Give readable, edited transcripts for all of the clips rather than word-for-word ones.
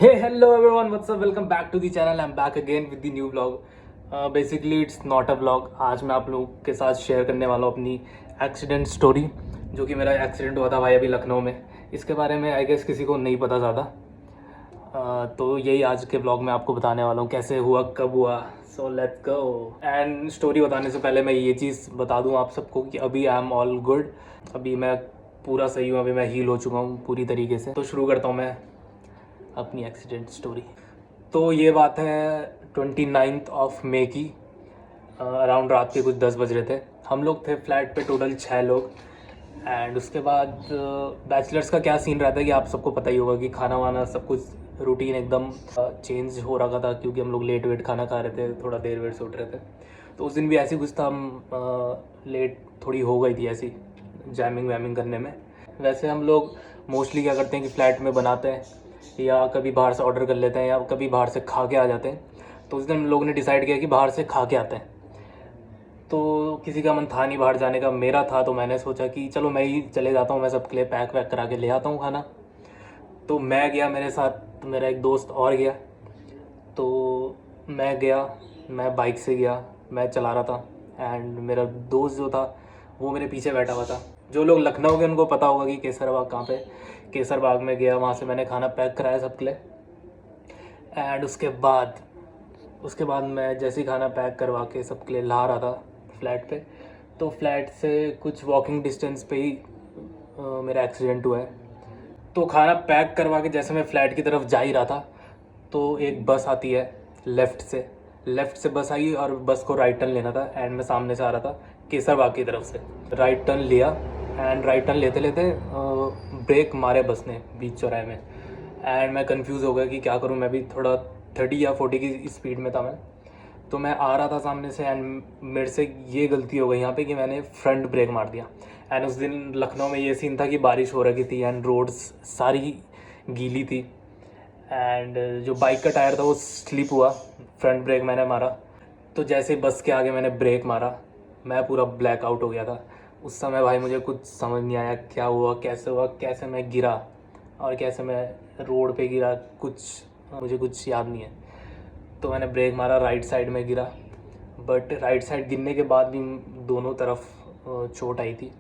Hey, hello everyone, what's up? Welcome back to the channel. I'm back again with the new vlog. Basically it's not a vlog. आज मैं आप लोगों के साथ share करने वाला हूँ अपनी एक्सीडेंट स्टोरी, जो कि मेरा एक्सीडेंट हुआ था भाई अभी लखनऊ में। इसके बारे में आई गेस किसी को नहीं पता ज़्यादा। तो यही आज के व्लॉग में आपको बताने वाला हूँ, कैसे हुआ, कब हुआ। So let's go. And story बताने से पहले मैं ये चीज़ बता दूँ आप सबको कि अभी आई एम ऑल गुड। अभी मैं पूरा सही हूँ, अभी मैं हील हो चुका हूँ पूरी तरीके से। तो शुरू करता हूँ मैं अपनी एक्सीडेंट स्टोरी। तो ये बात है 29 ऑफ मई की। अराउंड रात के कुछ 10 बज रहे थे। हम लोग थे फ्लैट पे टोटल 6 लोग। एंड उसके बाद बैचलर्स का क्या सीन रहता है कि आप सबको पता ही होगा कि खाना वाना सब कुछ रूटीन एकदम चेंज हो रखा था, क्योंकि हम लोग लेट वेट खाना खा रहे थे, थोड़ा देर वेट से उठ रहे थे। तो उस दिन भी ऐसी कुछ था, हम लेट थोड़ी हो गई थी ऐसी जैमिंग वैमिंग करने में। वैसे हम लोग मोस्टली क्या करते हैं कि फ़्लैट में बनाते हैं या कभी बाहर से ऑर्डर कर लेते हैं या कभी बाहर से खा के आ जाते हैं। तो उस दिन हम लोगों ने डिसाइड किया कि बाहर से खा के आते हैं। तो किसी का मन था नहीं बाहर जाने का, मेरा था, तो मैंने सोचा कि चलो मैं ही चले जाता हूँ, मैं सबके लिए पैक वैक करा के ले आता हूँ खाना। तो मैं गया, मेरे साथ मेरा एक दोस्त और गया। तो मैं गया, मैं बाइक से गया, मैं चला रहा था। एंड मेरा दोस्त जो था वो मेरे पीछे बैठा हुआ था। जो लोग लखनऊ के उनको पता होगा कि केसर बाग कहाँ पे। केसर बाग में गया, वहाँ से मैंने खाना पैक कराया सबके लिए। एंड उसके बाद मैं जैसे ही खाना पैक करवा के सबके लिए ला रहा था फ्लैट पे, तो फ्लैट से कुछ वॉकिंग डिस्टेंस पे ही मेरा एक्सीडेंट हुआ है। तो खाना पैक करवा के जैसे मैं फ्लैट की तरफ जा ही रहा था, तो एक बस आती है लेफ़्ट से बस आई और बस को राइट टर्न लेना था। एंड मैं सामने से आ रहा था केसर बाग की तरफ से। राइट टर्न लिया एंड राइट टर्न लेते लेते ब्रेक मारे बस ने बीच चौराहे में। एंड मैं कंफ्यूज हो गया कि क्या करूं, मैं भी थोड़ा 30 या 40 की स्पीड में था मैं। तो मैं आ रहा था सामने से एंड मेरे से ये गलती हो गई यहाँ पे कि मैंने फ्रंट ब्रेक मार दिया। एंड उस दिन लखनऊ में ये सीन था कि बारिश हो रही थी एंड रोड्स सारी गीली थी। एंड जो बाइक का टायर था वो स्लिप हुआ, फ्रंट ब्रेक मैंने मारा। तो जैसे बस के आगे मैंने ब्रेक मारा, मैं पूरा ब्लैक आउट हो गया था। उस समय भाई मुझे कुछ समझ नहीं आया क्या हुआ, कैसे मैं गिरा और कैसे मैं रोड पे गिरा, मुझे कुछ याद नहीं है। तो मैंने ब्रेक मारा, राइट साइड में गिरा। बट राइट साइड गिरने के बाद भी दोनों तरफ चोट आई थी।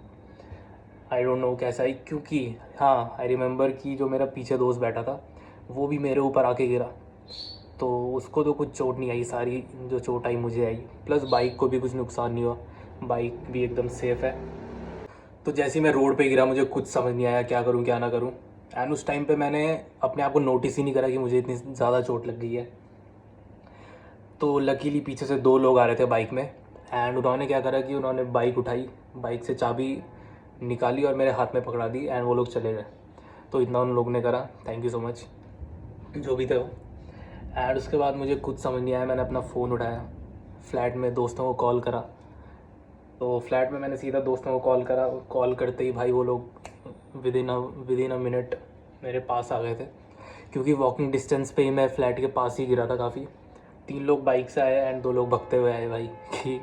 आई डोंट नो कैसा आई, क्योंकि हाँ आई रिमेंबर कि जो मेरा पीछे दोस्त बैठा था वो भी मेरे ऊपर आके गिरा। तो उसको तो कुछ चोट नहीं आई, सारी जो चोट आई मुझे आई। प्लस बाइक को भी कुछ नुकसान नहीं हुआ, बाइक भी एकदम सेफ़ है। तो जैसे ही मैं रोड पे गिरा मुझे कुछ समझ नहीं आया क्या करूं क्या ना करूं। एंड उस टाइम पे मैंने अपने आप को नोटिस ही नहीं करा कि मुझे इतनी ज़्यादा चोट लग गई है। तो लकीली पीछे से दो लोग आ रहे थे बाइक में। एंड उन्होंने क्या करा कि उन्होंने बाइक उठाई, बाइक से चाबी निकाली और मेरे हाथ में पकड़ा दी एंड वो लोग चले गए। तो इतना उन लोगों ने करा, थैंक यू सो मच जो भी थे वो। एंड उसके बाद मुझे कुछ समझ नहीं आया, मैंने अपना फ़ोन उठाया, फ्लैट में दोस्तों को कॉल करा। तो फ्लैट में मैंने सीधा दोस्तों को कॉल करा, कॉल करते ही भाई वो लोग विद इन अ मिनट मेरे पास आ गए थे, क्योंकि वॉकिंग डिस्टेंस पे ही मैं फ्लैट के पास ही गिरा था काफ़ी। 3 लोग बाइक से आए एंड 2 लोग भगते हुए आए भाई कि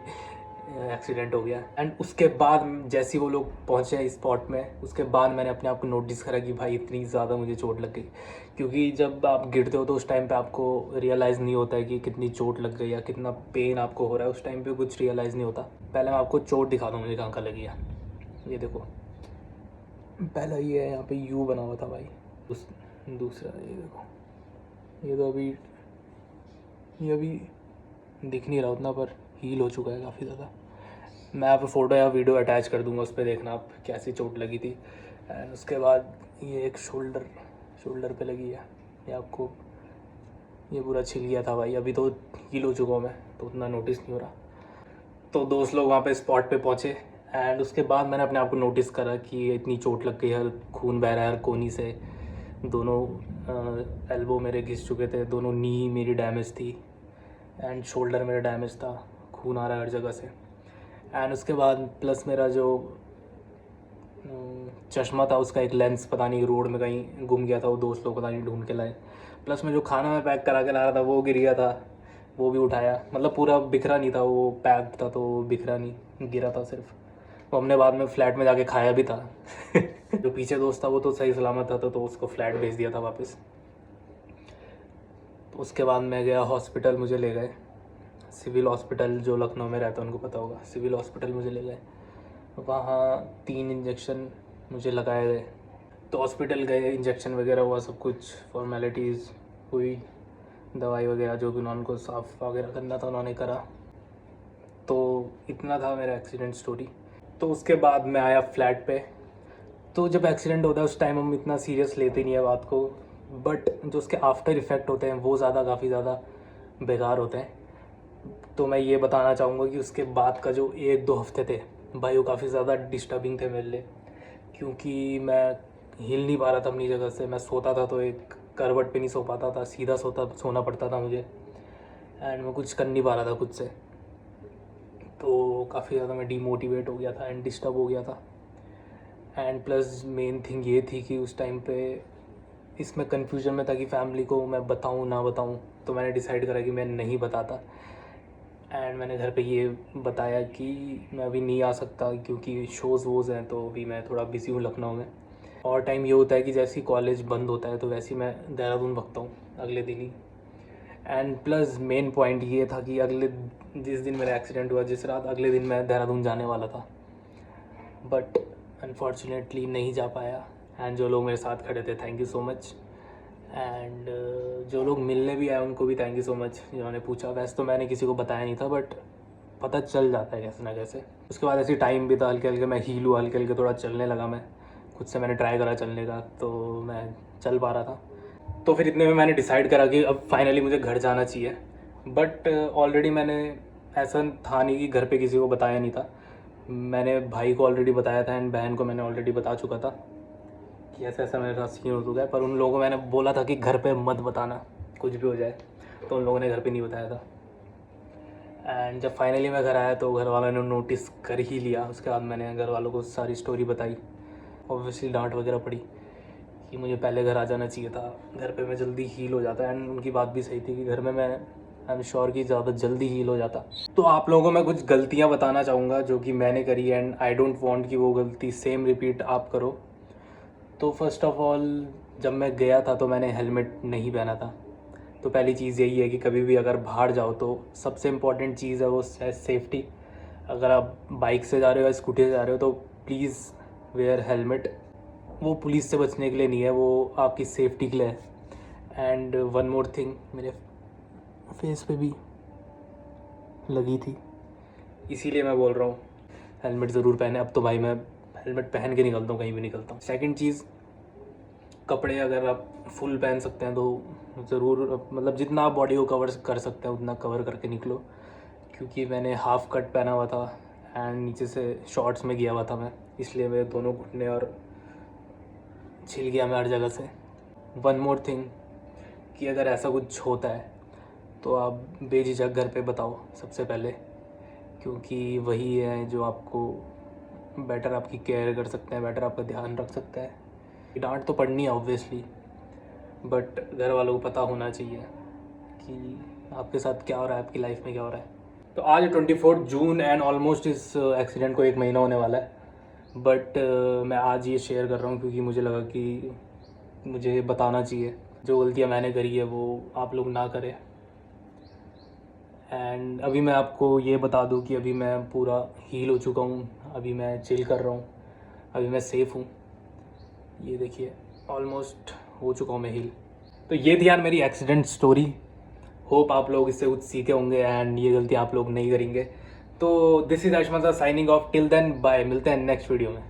एक्सीडेंट हो गया। एंड उसके बाद जैसे ही वो लोग पहुँचे स्पॉट में, उसके बाद मैंने अपने आप को नोटिस करा कि भाई इतनी ज़्यादा मुझे चोट लग गई। क्योंकि जब आप गिरते हो तो उस टाइम पे आपको रियलाइज़ नहीं होता है कि कितनी चोट लग गई या कितना पेन आपको हो रहा है, उस टाइम पे कुछ रियलाइज़ नहीं होता। पहले मैं आपको चोट दिखा दूँ मुझे कहाँ कहाँ लगी है। ये देखो, पहला ये है, यहाँ पे यू बना हुआ था भाई। दूसरा ये देखो, ये तो अभी दिख नहीं रहा उतना, पर हील हो चुका है काफ़ी ज़्यादा। मैं आप फ़ोटो या वीडियो अटैच कर दूंगा, उस पर देखना आप कैसी चोट लगी थी। एंड उसके बाद ये एक शोल्डर पे लगी है, ये आपको, ये पूरा छिल गया था भाई। अभी तो हील हो चुका हूँ मैं, तो उतना नोटिस नहीं हो रहा। तो दोस्त लोग वहाँ पे स्पॉट पे पहुँचे एंड उसके बाद मैंने अपने आप को नोटिस करा कि इतनी चोट लग गई है, खून बह रहा है हर कोनी से। दोनों एल्बो मेरे घिस चुके थे, दोनों नी मेरी डैमेज थी एंड शोल्डर मेरा डैमेज था, खून आ रहा है हर जगह से। एंड उसके बाद प्लस मेरा जो चश्मा था उसका एक लेंस पता नहीं रोड में कहीं गुम गया था, वो दोस्त लोग पता नहीं ढूंढ के लाए। प्लस मैं जो खाना मैं पैक करा के ला रहा था वो गिर गया था, वो भी उठाया। मतलब पूरा बिखरा नहीं था, वो पैक्ड था तो बिखरा नहीं, गिरा था सिर्फ। वो हमने बाद में फ्लैट में जाके खाया भी था जो पीछे दोस्त था वो तो सही सलामत था, तो उसको फ्लैट भेज दिया था वापस। तो उसके बाद मैं गया हॉस्पिटल, मुझे ले गए सिविल हॉस्पिटल, जो लखनऊ में रहता है उनको पता होगा, सिविल हॉस्पिटल मुझे ले गए। वहाँ 3 इंजेक्शन मुझे लगाए गए। तो हॉस्पिटल गए, इंजेक्शन वगैरह हुआ, सब कुछ फॉर्मेलिटीज़ हुई, दवाई वगैरह जो भी उनको साफ़ वगैरह करना था उन्होंने करा। तो इतना था मेरा एक्सीडेंट स्टोरी। तो उसके बाद मैं आया फ्लैट पे। तो जब एक्सीडेंट होता है उस टाइम हम इतना सीरियस लेते नहीं है बात को, बट जो उसके आफ्टर इफ़ेक्ट होते हैं वो काफ़ी ज़्यादा बेकार होते हैं। तो मैं ये बताना चाहूँगा कि उसके बाद का जो 1-2 हफ्ते थे भाई, वो काफ़ी ज़्यादा डिस्टर्बिंग थे मेरे लिए, क्योंकि मैं हिल नहीं पा रहा था अपनी जगह से। मैं सोता था तो एक करवट पे नहीं सो पाता था, सीधा सोना पड़ता था मुझे, एंड मैं कुछ कर नहीं पा रहा था खुद से। तो काफ़ी ज़्यादा मैं डीमोटिवेट हो गया था एंड डिस्टर्ब हो गया था। एंड प्लस मेन थिंग ये थी कि उस टाइम पे इसमें कन्फ्यूजन में था कि फैमिली को मैं बताऊँ ना बताऊँ। तो मैंने डिसाइड करा कि मैं नहीं बताता, एंड मैंने घर पे ये बताया कि मैं अभी नहीं आ सकता क्योंकि शोज़ वोज़ हैं, तो अभी मैं थोड़ा बिज़ी हूँ लखनऊ में। और टाइम ये होता है कि जैसे ही कॉलेज बंद होता है तो वैसे ही मैं देहरादून भगता हूँ अगले दिन ही। एंड प्लस मेन पॉइंट ये था कि जिस दिन मेरा एक्सीडेंट हुआ, जिस रात, अगले दिन मैं देहरादून जाने वाला था, बट अनफॉर्चुनेटली नहीं जा पाया। एंड जो लोग मेरे साथ खड़े थे, thank you so much. And जो लोग मिलने भी आए उनको भी थैंक यू सो मच, जिन्होंने पूछा। वैसे तो मैंने किसी को बताया नहीं था, बट पता चल जाता है कैसे ना कैसे। उसके बाद ऐसी टाइम भी था, हल्के हल्के मैं हील हुआ, हल्के हल्के थोड़ा चलने लगा। मैं खुद से मैंने ट्राई करा चलने का, तो मैं चल पा रहा था। तो फिर इतने में मैंने डिसाइड करा कि अब फाइनली मुझे घर जाना चाहिए। बट ऑलरेडी मैंने, ऐसा था नहीं कि घर पे किसी को बताया नहीं था, मैंने भाई को ऑलरेडी बताया था एंड बहन को मैंने ऑलरेडी बता चुका था कि ऐसा ऐसा मेरे साथ सीन हो चुका है। पर उन लोगों को मैंने बोला था कि घर पे मत बताना, कुछ भी हो जाए। तो उन लोगों ने घर पे नहीं बताया था। एंड जब फाइनली मैं घर आया तो घर वालों ने नोटिस कर ही लिया। उसके बाद मैंने घर वालों को सारी स्टोरी बताई। ऑब्वियसली डांट वगैरह पड़ी कि मुझे पहले घर आ जाना चाहिए था, घर पे मैं जल्दी हील हो जाता। एंड उनकी बात भी सही थी कि घर में मैं, आई एम श्योर कि ज़्यादा जल्दी हील हो जाता। तो आप लोगों को मैं कुछ गलतियाँ बताना चाहूँगा जो कि मैंने करी, एंड आई डोंट वांट कि वो गलती सेम रिपीट आप करो। तो फर्स्ट ऑफ ऑल, जब मैं गया था तो मैंने हेलमेट नहीं पहना था। तो पहली चीज़ यही है कि कभी भी अगर बाहर जाओ तो सबसे इम्पॉर्टेंट चीज़ है वो है सेफ्टी। अगर आप बाइक से जा रहे हो या स्कूटी से जा रहे हो तो प्लीज़ वेयर हेलमेट। वो पुलिस से बचने के लिए नहीं है, वो आपकी सेफ्टी के लिए है। एंड वन मोर थिंग, मेरे फेस पे भी लगी थी, इसीलिए मैं बोल रहा हूँ हेलमेट ज़रूर पहने। अब तो भाई मैं हेलमेट पहन के निकलता हूँ, कहीं भी निकलता हूँ। सेकंड चीज़, कपड़े अगर आप फुल पहन सकते हैं तो ज़रूर, मतलब जितना आप बॉडी को कवर कर सकते हैं उतना कवर करके निकलो। क्योंकि मैंने हाफ़ कट पहना हुआ था एंड नीचे से शॉर्ट्स में गया हुआ था मैं, इसलिए मेरे दोनों घुटने और छिल गया मैं हर जगह से। वन मोर थिंग, कि अगर ऐसा कुछ होता है तो आप बेझिझक घर पे बताओ सबसे पहले, क्योंकि वही है जो आपको बेटर आपकी केयर कर सकते हैं, बेटर आपका ध्यान रख सकते हैं। डांट तो पड़नी है ऑब्वियसली, बट घर वालों को पता होना चाहिए कि आपके साथ क्या हो रहा है, आपकी लाइफ में क्या हो रहा है। तो आज 24 जून एंड ऑलमोस्ट इस एक्सीडेंट को 1 महीना होने वाला है। बट मैं आज ये शेयर कर रहा हूँ क्योंकि मुझे लगा कि मुझे बताना चाहिए। जो गलतियाँ मैंने करी है वो आप लोग ना करें। एंड अभी मैं आपको ये बता दूं कि अभी मैं पूरा हील हो चुका हूँ, अभी मैं चिल कर रहा हूँ, अभी मैं सेफ़ हूँ। ये देखिए, ऑलमोस्ट हो चुका हूँ मैं हील। तो ये थी यार मेरी एक्सीडेंट स्टोरी। होप आप लोग इससे कुछ सीखे होंगे एंड ये गलती आप लोग नहीं करेंगे। तो this is Ayushman signing off. Till then bye, मिलते हैं नेक्स्ट वीडियो में।